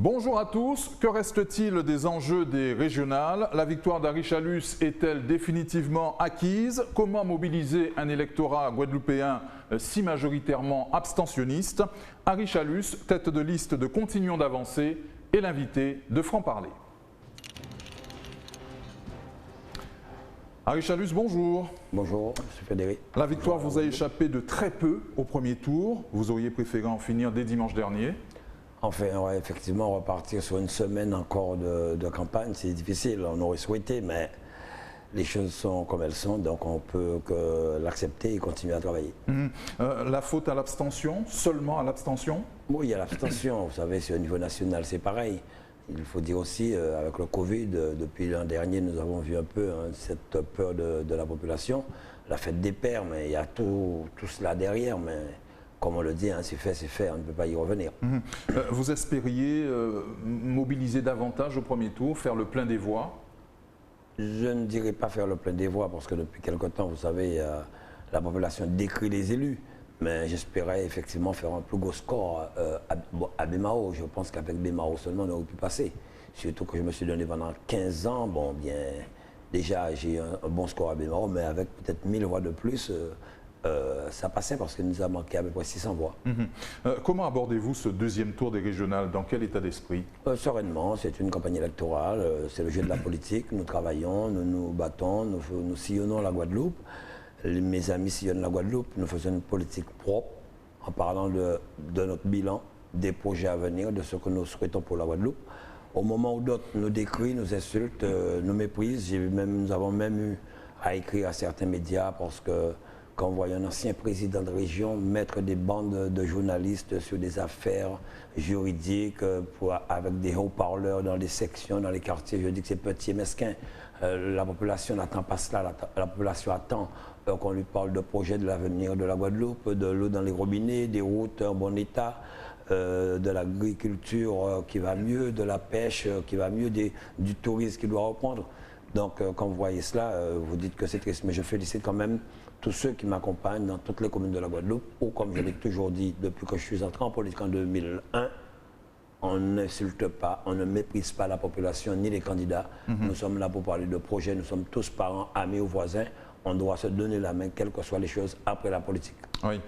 Bonjour à tous, que reste-t-il des enjeux des régionales? La victoire d'Henri Chalus est-elle définitivement acquise? Comment mobiliser un électorat guadeloupéen si majoritairement abstentionniste? Henri Chalus, tête de liste de Continuons d'avancer, est l'invité de Franc-Parler. Henri Chalus, bonjour. Bonjour, M. Frédéric. La victoire vous a échappé de très peu au premier tour. Vous auriez préféré en finir dès dimanche dernier. Enfin, ouais, effectivement, repartir sur une semaine encore de campagne, c'est difficile. On aurait souhaité, mais les choses sont comme elles sont, donc on peut que l'accepter et continuer à travailler. La faute à l'abstention, seulement à l'abstention? Oui, il y a l'abstention. Vous savez, sur le niveau national, c'est pareil. Il faut dire aussi, avec le Covid, depuis l'an dernier, nous avons vu un peu cette peur de la population, la fête des pères, mais il y a tout cela derrière. Mais comme on le dit, c'est fait, on ne peut pas y revenir. Vous espériez mobiliser davantage au premier tour, faire le plein des voix? Je ne dirais pas faire le plein des voix, parce que depuis quelque temps, vous savez, la population décrit les élus. Mais j'espérais effectivement faire un plus gros score à Bémao. Je pense qu'avec Bémao seulement, on aurait pu passer. Surtout que je me suis donné pendant 15 ans. Bon, bien, déjà, j'ai un bon score à Bémao, mais avec peut-être 1000 voix de plus, ça passait parce qu'il nous a manqué à peu près 600 voix. Comment abordez-vous ce deuxième tour des régionales? Dans quel état d'esprit? Sereinement, c'est une campagne électorale, c'est le jeu de la politique. Nous travaillons, nous nous battons, nous sillonnons la Guadeloupe. Mes amis sillonnent la Guadeloupe, nous faisons une politique propre en parlant de notre bilan, des projets à venir, de ce que nous souhaitons pour la Guadeloupe. Au moment où d'autres nous décrient, nous insultent, nous méprisent, nous avons même eu à écrire à certains médias parce que quand on voit un ancien président de région mettre des bandes de journalistes sur des affaires juridiques avec des haut-parleurs dans les sections, dans les quartiers, je dis que c'est petit et mesquin. La population n'attend pas cela, la population attend qu'on lui parle de projets de l'avenir de la Guadeloupe, de l'eau dans les robinets, des routes en bon état, de l'agriculture qui va mieux, de la pêche qui va mieux, du tourisme qui doit reprendre. Donc quand vous voyez cela, vous dites que c'est triste, mais je félicite quand même tous ceux qui m'accompagnent dans toutes les communes de la Guadeloupe, ou comme je l'ai toujours dit depuis que je suis entré en politique en 2001, on n'insulte pas, on ne méprise pas la population ni les candidats. Nous sommes là pour parler de projets, nous sommes tous parents, amis ou voisins. On doit se donner la main, quelles que soient les choses, après la politique. Oui.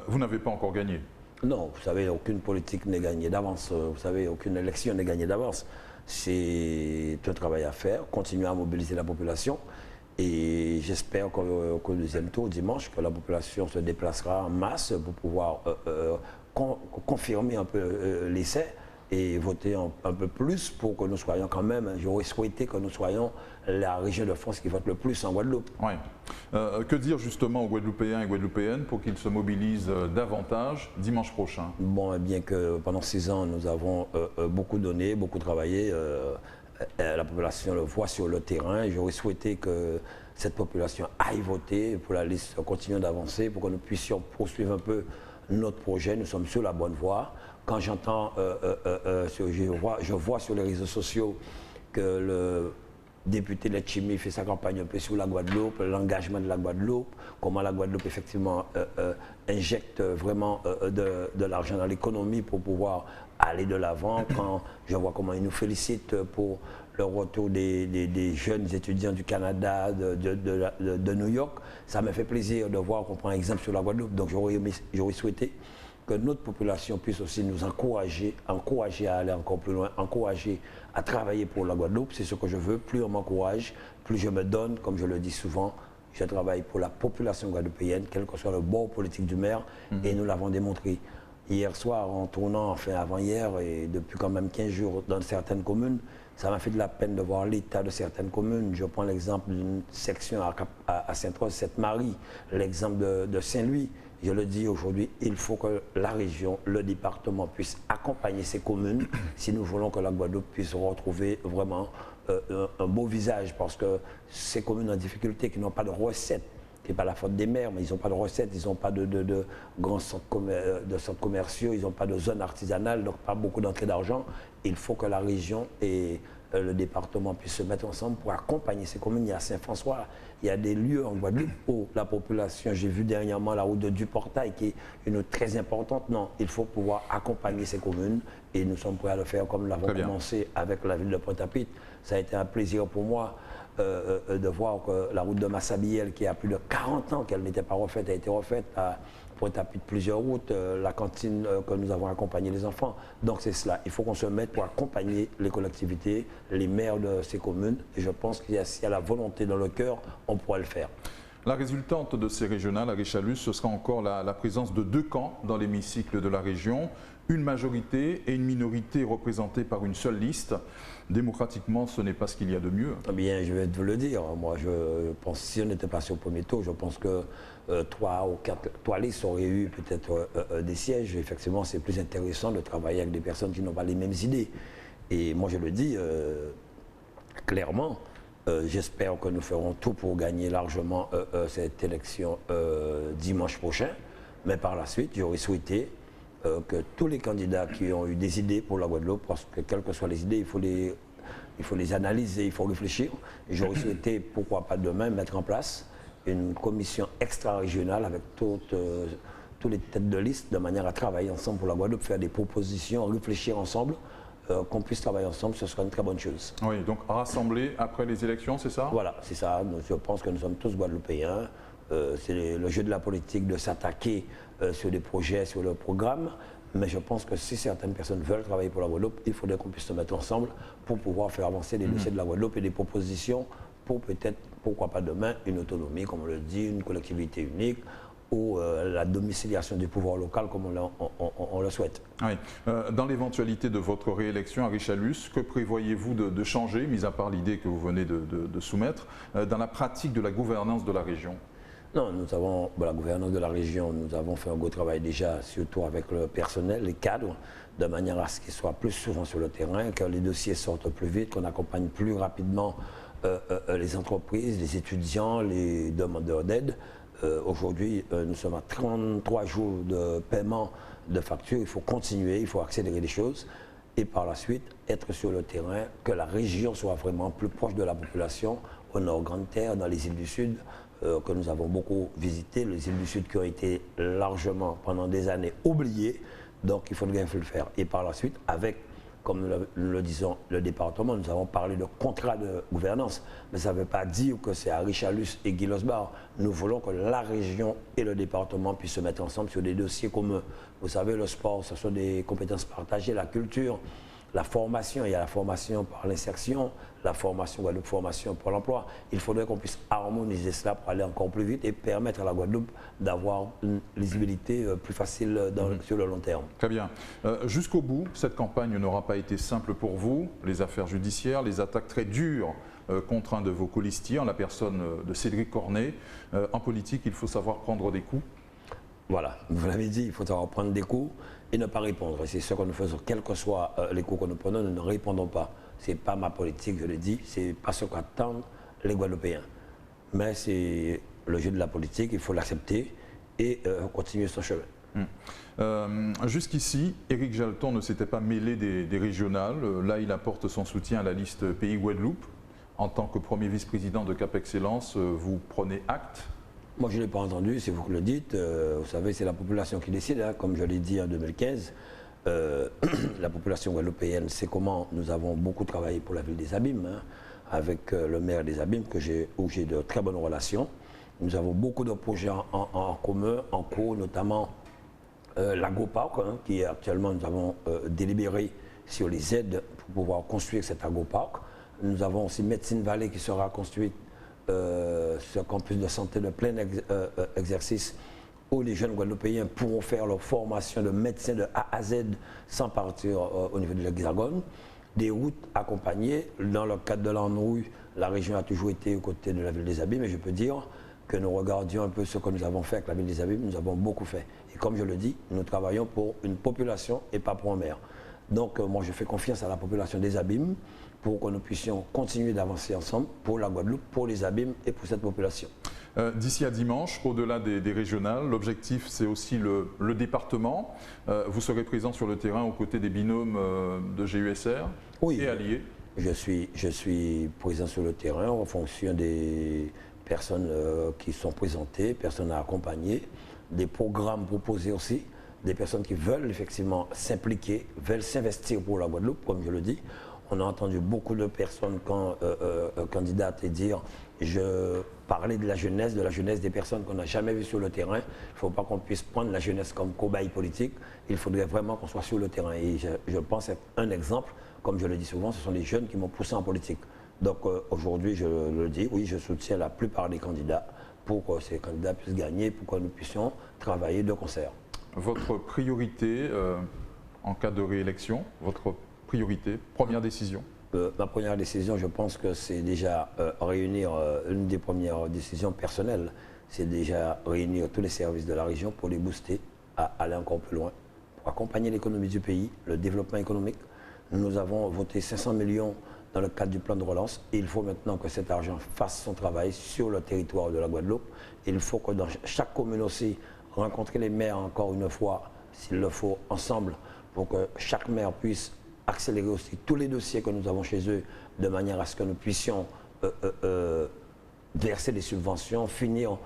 Vous n'avez pas encore gagné? Non, vous savez, aucune politique n'est gagnée d'avance. Vous savez, aucune élection n'est gagnée d'avance. C'est un travail à faire, continuer à mobiliser la population. Et j'espère qu'au deuxième tour, dimanche, que la population se déplacera en masse pour pouvoir confirmer un peu l'essai et voter un peu plus pour que nous soyons quand même, j'aurais souhaité que nous soyons la région de France qui vote le plus en Guadeloupe. Oui. Que dire justement aux Guadeloupéens et Guadeloupéennes pour qu'ils se mobilisent davantage dimanche prochain? Bon, bien que pendant 6 ans, nous avons beaucoup donné, beaucoup travaillé, la population le voit sur le terrain. J'aurais souhaité que cette population aille voter pour la liste Continuons d'avancer, pour que nous puissions poursuivre un peu notre projet. Nous sommes sur la bonne voie. Quand j'entends, je vois sur les réseaux sociaux que le député Letchimi fait sa campagne un peu sur la Guadeloupe, l'engagement de la Guadeloupe, comment la Guadeloupe effectivement injecte vraiment de l'argent dans l'économie pour pouvoir aller de l'avant. Quand je vois comment il nous félicite pour le retour des jeunes étudiants du Canada, de New York, ça me fait plaisir de voir qu'on prend exemple sur la Guadeloupe. Donc j'aurais souhaité que notre population puisse aussi nous encourager à aller encore plus loin, encourager à travailler pour la Guadeloupe. C'est ce que je veux. Plus on m'encourage, plus je me donne, comme je le dis souvent, je travaille pour la population guadeloupéenne, quel que soit le bord politique du maire, et nous l'avons démontré. Hier soir, en tournant, enfin avant-hier, et depuis quand même 15 jours dans certaines communes, ça m'a fait de la peine de voir l'état de certaines communes. Je prends l'exemple d'une section à Sainte-Rose-Sainte-Marie, l'exemple de Saint-Louis. Je le dis aujourd'hui, il faut que la région, le département puisse accompagner ces communes si nous voulons que la Guadeloupe puisse retrouver vraiment un beau visage, parce que ces communes en difficulté qui n'ont pas de recettes, ce n'est pas la faute des maires, mais ils n'ont pas de recettes, ils n'ont pas de grands centres commerciaux, ils n'ont pas de zones artisanales, donc pas beaucoup d'entrée d'argent. Il faut que la région et le département puissent se mettre ensemble pour accompagner ces communes. Il y a Saint-François, il y a des lieux en Guadeloupe où la population, j'ai vu dernièrement la route de Duportail qui est une très importante. Non, il faut pouvoir accompagner ces communes et nous sommes prêts à le faire comme nous l'avons commencé avec la ville de Pointe-à-Pitre. Ça a été un plaisir pour moi de voir que la route de Massabielle, qui a plus de 40 ans qu'elle n'était pas refaite, a été refaite. À Pointe-à-Pitre, plusieurs routes, la cantine que nous avons accompagné les enfants. Donc c'est cela, il faut qu'on se mette pour accompagner les collectivités, les maires de ces communes. Et je pense qu'il y a, s'il y a la volonté dans le cœur, on pourra le faire. La résultante de ces régionales à Richalus, ce sera encore la présence de 2 camps dans l'hémicycle de la région, une majorité et une minorité représentées par une seule liste. Démocratiquement, ce n'est pas ce qu'il y a de mieux. Eh bien, je vais vous le dire. Moi, je pense, si on n'était pas au premier tour, je pense que 3 ou 4 listes auraient eu peut-être des sièges. Effectivement, c'est plus intéressant de travailler avec des personnes qui n'ont pas les mêmes idées. Et moi, je le dis clairement. J'espère que nous ferons tout pour gagner largement cette élection dimanche prochain. Mais par la suite, j'aurais souhaité que tous les candidats qui ont eu des idées pour la Guadeloupe, parce que quelles que soient les idées, il faut les analyser, il faut réfléchir. Et j'aurais souhaité, pourquoi pas demain, mettre en place une commission extra-régionale avec toutes les têtes de liste, de manière à travailler ensemble pour la Guadeloupe, faire des propositions, réfléchir ensemble. Qu'on puisse travailler ensemble, ce sera une très bonne chose. Oui, donc rassembler après les élections, c'est ça? Voilà, c'est ça. Je pense que nous sommes tous Guadeloupéens. C'est le jeu de la politique de s'attaquer sur des projets, sur le programme. Mais je pense que si certaines personnes veulent travailler pour la Guadeloupe, il faudrait qu'on puisse se mettre ensemble pour pouvoir faire avancer les dossiers de la Guadeloupe et des propositions pour peut-être, pourquoi pas demain, une autonomie, comme on le dit, une collectivité unique, ou la domiciliation du pouvoir local comme on le souhaite. Oui. Dans l'éventualité de votre réélection à Richalus, que prévoyez-vous de changer, mis à part l'idée que vous venez de soumettre, dans la pratique de la gouvernance de la région? Non, nous avons, la gouvernance de la région, nous avons fait un gros travail déjà, surtout avec le personnel, les cadres, de manière à ce qu'ils soient plus souvent sur le terrain, que les dossiers sortent plus vite, qu'on accompagne plus rapidement les entreprises, les étudiants, les demandeurs d'aide. Aujourd'hui, nous sommes à 33 jours de paiement de factures. Il faut continuer, il faut accélérer les choses et par la suite être sur le terrain, que la région soit vraiment plus proche de la population, au nord Grande Terre, dans les îles du Sud, que nous avons beaucoup visitées, les îles du Sud qui ont été largement pendant des années oubliées. Donc il faudrait le faire. Et par la suite, avec, comme nous le disons, le département, nous avons parlé de contrat de gouvernance, mais ça ne veut pas dire que c'est à Richalus et Guy-Losbar. Nous voulons que la région et le département puissent se mettre ensemble sur des dossiers communs. Vous savez, le sport, ce sont des compétences partagées, la culture, la formation, il y a la formation par l'insertion, la formation Guadeloupe, formation pour l'emploi. Il faudrait qu'on puisse harmoniser cela pour aller encore plus vite et permettre à la Guadeloupe d'avoir une lisibilité plus facile sur le long terme. Très bien. Jusqu'au bout, cette campagne n'aura pas été simple pour vous. Les affaires judiciaires, les attaques très dures contre un de vos colistiers, en la personne de Cédric Cornet. En politique, il faut savoir prendre des coups. Voilà, vous l'avez dit, il faut savoir prendre des coups et ne pas répondre. C'est ce que nous faisons, quels que soient les coups que nous prenons, nous ne répondons pas. Ce n'est pas ma politique, je le dis, ce n'est pas ce qu'attendent les Guadeloupéens. Mais c'est le jeu de la politique, il faut l'accepter et continuer son chemin. Jusqu'ici, Éric Jalton ne s'était pas mêlé des régionales. Là, il apporte son soutien à la liste Pays Guadeloupe. En tant que premier vice-président de Cap Excellence, vous prenez acte? Moi, je ne l'ai pas entendu, c'est vous qui le dites. Vous savez, c'est la population qui décide, hein. Comme je l'ai dit en 2015. La population guadeloupéenne sait comment nous avons beaucoup travaillé pour la ville des Abîmes, hein, avec le maire des Abîmes, où j'ai de très bonnes relations. Nous avons beaucoup de projets en commun, en cours, notamment l'agroparc, hein, qui est actuellement, nous avons délibéré sur les aides pour pouvoir construire cet agroparc. Nous avons aussi Médecine Vallée qui sera construite, ce campus de santé de plein exercice, où les jeunes Guadeloupéens pourront faire leur formation de médecin de A à Z sans partir au niveau de l'Hexagone. Des routes accompagnées. Dans le cadre de l'ANRU, la région a toujours été aux côtés de la ville des Abîmes, et je peux dire que nous regardions un peu ce que nous avons fait avec la ville des Abîmes, nous avons beaucoup fait. Et comme je le dis, nous travaillons pour une population et pas pour un maire. Donc moi je fais confiance à la population des Abîmes pour que nous puissions continuer d'avancer ensemble pour la Guadeloupe, pour les Abîmes et pour cette population. D'ici à dimanche, au-delà des régionales, l'objectif c'est aussi le département. Vous serez présent sur le terrain aux côtés des binômes de GUSR et alliés. Je suis présent sur le terrain en fonction des personnes qui sont présentées, personnes à accompagner, des programmes proposés aussi. des personnes qui veulent effectivement s'impliquer, veulent s'investir pour la Guadeloupe, comme je le dis. On a entendu beaucoup de personnes candidates et dire je parlais de la jeunesse des personnes qu'on n'a jamais vues sur le terrain. Il ne faut pas qu'on puisse prendre la jeunesse comme cobaye politique. Il faudrait vraiment qu'on soit sur le terrain. Et je pense être un exemple, comme je le dis souvent, ce sont les jeunes qui m'ont poussé en politique. Donc aujourd'hui, je le dis, oui, je soutiens la plupart des candidats pour que ces candidats puissent gagner, pour que nous puissions travailler de concert. Votre priorité en cas de réélection, votre priorité, première décision? Ma première décision, je pense que c'est déjà réunir, une des premières décisions personnelles, c'est déjà réunir tous les services de la région pour les booster à aller encore plus loin, pour accompagner l'économie du pays, le développement économique. Nous avons voté 500 millions dans le cadre du plan de relance. Et il faut maintenant que cet argent fasse son travail sur le territoire de la Guadeloupe. Il faut que dans chaque commune aussi, rencontrer les maires encore une fois, s'il le faut, ensemble, pour que chaque maire puisse accélérer aussi tous les dossiers que nous avons chez eux, de manière à ce que nous puissions verser des subventions, finir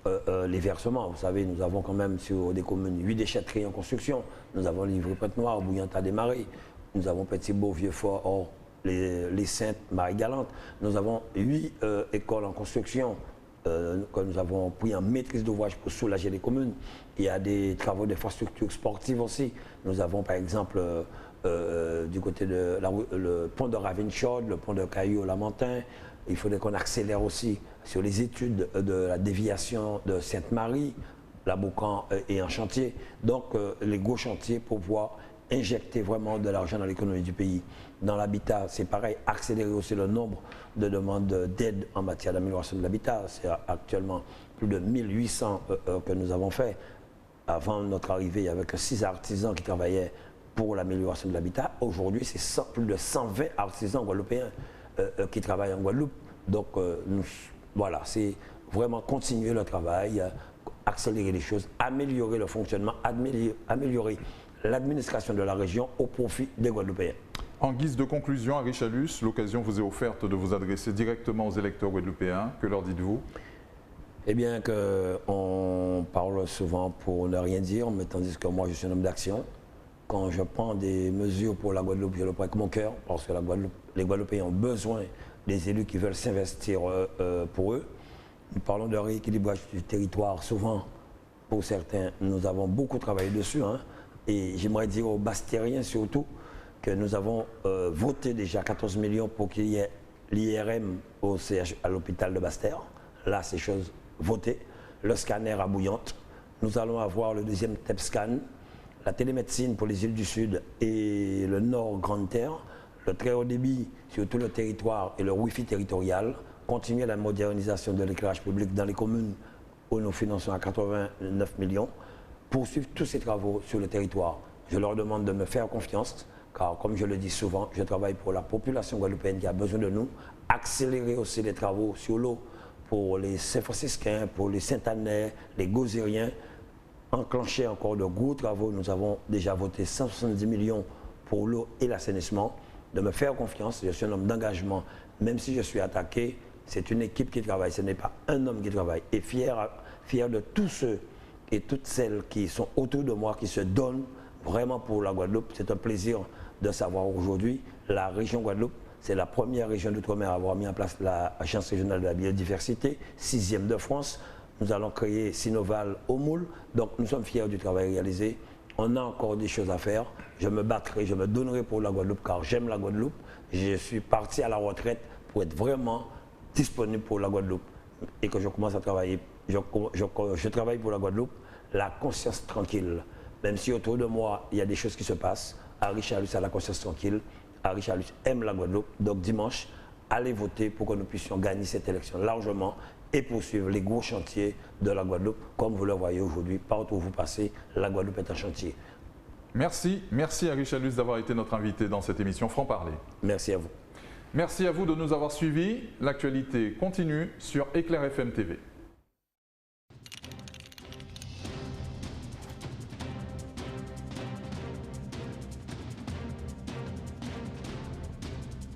les versements. Vous savez, nous avons quand même sur des communes 8 déchetteries en construction. Nous avons livré Pointe-Noire, Bouillante à démarrer. Nous avons Petit-Beau, Vieux-Fort, Or, les Saintes, Marie-Galante. Nous avons 8 écoles en construction que nous avons pris en maîtrise d'ouvrage pour soulager les communes. Il y a des travaux d'infrastructures sportives aussi. Nous avons par exemple du côté de le pont de Ravenshaw, le pont de Caillou-Lamentin. Il faudrait qu'on accélère aussi sur les études de la déviation de Sainte-Marie. La Boucan est en chantier. Donc les gros chantiers pour pouvoir injecter vraiment de l'argent dans l'économie du pays. Dans l'habitat, c'est pareil, accélérer aussi le nombre de demandes d'aide en matière d'amélioration de l'habitat. C'est actuellement plus de 1800 que nous avons fait. Avant notre arrivée, il y avait que 6 artisans qui travaillaient pour l'amélioration de l'habitat. Aujourd'hui, c'est plus de 120 artisans guadeloupéens qui travaillent en Guadeloupe. Donc voilà, c'est vraiment continuer le travail, accélérer les choses, améliorer le fonctionnement, améliorer l'administration de la région au profit des Guadeloupéens. En guise de conclusion, Henri Chalus, l'occasion vous est offerte de vous adresser directement aux électeurs guadeloupéens. Que leur dites-vous? Eh bien, qu'on parle souvent pour ne rien dire, mais tandis que moi, je suis un homme d'action. Quand je prends des mesures pour la Guadeloupe, je le prends avec mon cœur, parce que les Guadeloupéens ont besoin des élus qui veulent s'investir pour eux. Nous parlons de rééquilibrage du territoire, souvent, pour certains, nous avons beaucoup travaillé dessus. Et j'aimerais dire aux Bastériens surtout que nous avons voté déjà 14 millions pour qu'il y ait l'IRM à l'hôpital de Basse-Terre. Là, c'est chose votée. Le scanner à Bouillante. Nous allons avoir le deuxième TEP-scan, la télémédecine pour les îles du Sud et le Nord Grande-Terre, le très haut débit sur tout le territoire et le Wi-Fi territorial, continuer la modernisation de l'éclairage public dans les communes où nous finançons à 89 millions, poursuivre tous ces travaux sur le territoire. Je leur demande de me faire confiance, car comme je le dis souvent, je travaille pour la population guadeloupéenne qui a besoin de nous, accélérer aussi les travaux sur l'eau pour les Saint-Franciscains, pour les Saint-Anais, les Gauzériens, enclencher encore de gros travaux. Nous avons déjà voté 170 millions pour l'eau et l'assainissement. De me faire confiance, je suis un homme d'engagement, même si je suis attaqué, c'est une équipe qui travaille, ce n'est pas un homme qui travaille. Et fier de tous ceux et toutes celles qui sont autour de moi, qui se donnent vraiment pour la Guadeloupe. C'est un plaisir de savoir aujourd'hui, la région Guadeloupe, c'est la première région d'outre-mer à avoir mis en place l'Agence régionale de la biodiversité, 6e de France. Nous allons créer Sinoval au Moule. Donc nous sommes fiers du travail réalisé. On a encore des choses à faire. Je me battrai, je me donnerai pour la Guadeloupe car j'aime la Guadeloupe. Je suis parti à la retraite pour être vraiment disponible pour la Guadeloupe et que je commence à travailler. Je travaille pour la Guadeloupe, la conscience tranquille. Même si autour de moi, il y a des choses qui se passent, Henri Chalus a la conscience tranquille. Henri Chalus aime la Guadeloupe. Donc dimanche, allez voter pour que nous puissions gagner cette élection largement et poursuivre les gros chantiers de la Guadeloupe. Comme vous le voyez aujourd'hui, partout où vous passez, la Guadeloupe est un chantier. Merci Henri Chalus d'avoir été notre invité dans cette émission Franc-Parler. Merci à vous. Merci à vous de nous avoir suivis. L'actualité continue sur Éclair FM TV.